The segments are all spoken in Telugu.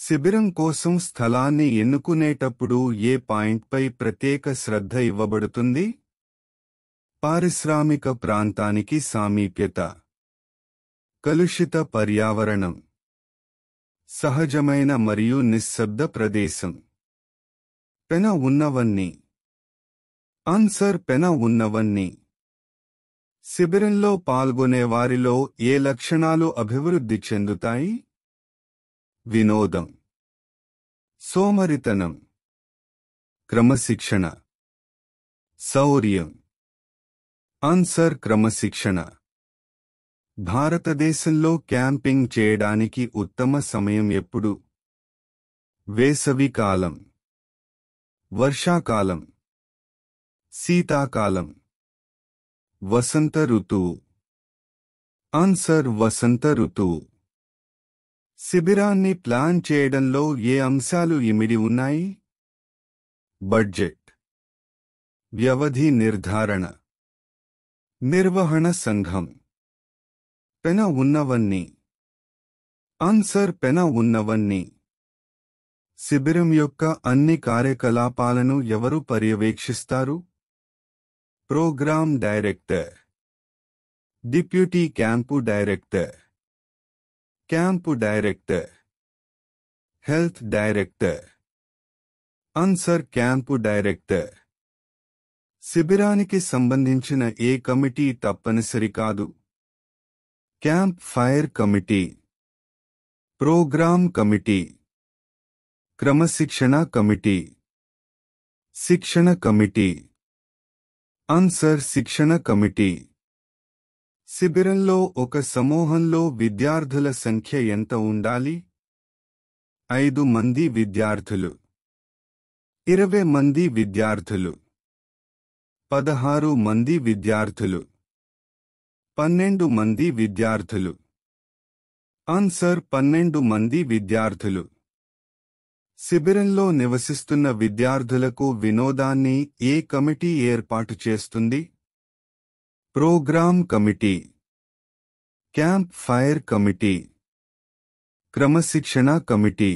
శిబిరం కోసం స్థలాన్ని ఎన్నుకునేటప్పుడు ఏ పాయింట్పై ప్రత్యేక శ్రద్ధ ఇవ్వబడుతుంది? పారిశ్రామిక ప్రాంతానికి సామీప్యత, కలుషిత పర్యావరణం, సహజమైన మరియు నిశ్శబ్ద ప్రదేశం. పెన ఉన్నవన్నీ. ఆన్సర్ పెన ఉన్నవన్నీ. శిబిరంలో పాల్గొనేవారిలో ఏ లక్షణాలు అభివృద్ధి చెందుతాయి? వినోదం, సోమరితనం, క్రమశిక్షణ, శౌర్యం. ఆన్సర్ క్రమశిక్షణ. భారతదేశంలో క్యాంపింగ్ చేయడానికి ఉత్తమ సమయం ఎప్పుడు? వేసవికాలం, వర్షాకాలం, శీతాకాలం, వసంత ఋతువు. ఆన్సర్ వసంత ఋతువు. శిబిరాన్ని ప్లాన్ చేయడంలో ఏ అంశాలు ఇమిడి ఉన్నాయి? బడ్జెట్, వ్యవధి నిర్ధారణ, నిర్వహణ సంఘం. పెన ఉన్నవన్నీ. ఆన్సర్ పెన ఉన్నవన్నీ. శిబిరం యొక్క అన్ని కార్యకలాపాలను ఎవరు పర్యవేక్షిస్తారు? Programme director, deputy camp director, camp director, health director. Answer camp director. శిబిరానికి సంబంధించిన ఏ కమిటీ తప్పనిసరి కాదు? Camp fire committee, programme committee, క్రమశిక్షణ కమిటీ, శిక్షణ కమిటీ. ఆన్సర్ శిక్షణ కమిటీ. శిబిరంలో ఒక సమూహంలో విద్యార్థుల సంఖ్య ఎంత ఉండాలి? 5 మంది విద్యార్థులు, 20 మంది విద్యార్థులు, 16 మంది విద్యార్థులు, 12 మంది విద్యార్థులు. ఆన్సర్ 12 మంది విద్యార్థులు. శిబిరంలో నివసిస్తున్న విద్యార్థులకు వినోదాన్ని ఏ కమిటీ ఏర్పాటు చేస్తుంది? Program committee, camp fire committee, క్రమశిక్షణ కమిటీ,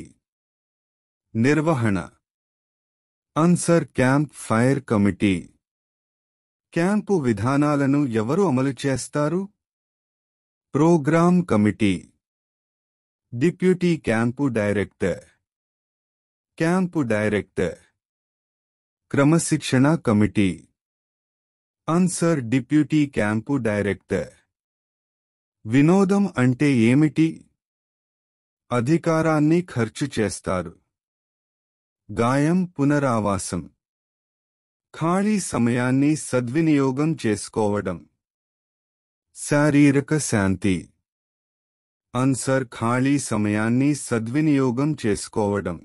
నిర్వహణ. Answer camp fire committee. Camp విధానాలను ఎవరు అమలు చేస్తారు? Program committee, deputy camp director, camp director, క్రమశిక్షణ committee. Answer deputy camp director. వినోదం అంటే ఏమిటి? అధికారాన్ని ఖర్చు చేస్తారు. గాయం పునరావాసం, ఖాళీ సమయాన్ని సద్వినియోగం చేసుకోవడం, శారీరక శాంతి. ఆన్సర్ ఖాళీ సమయాన్ని సద్వినియోగం చేసుకోవడం.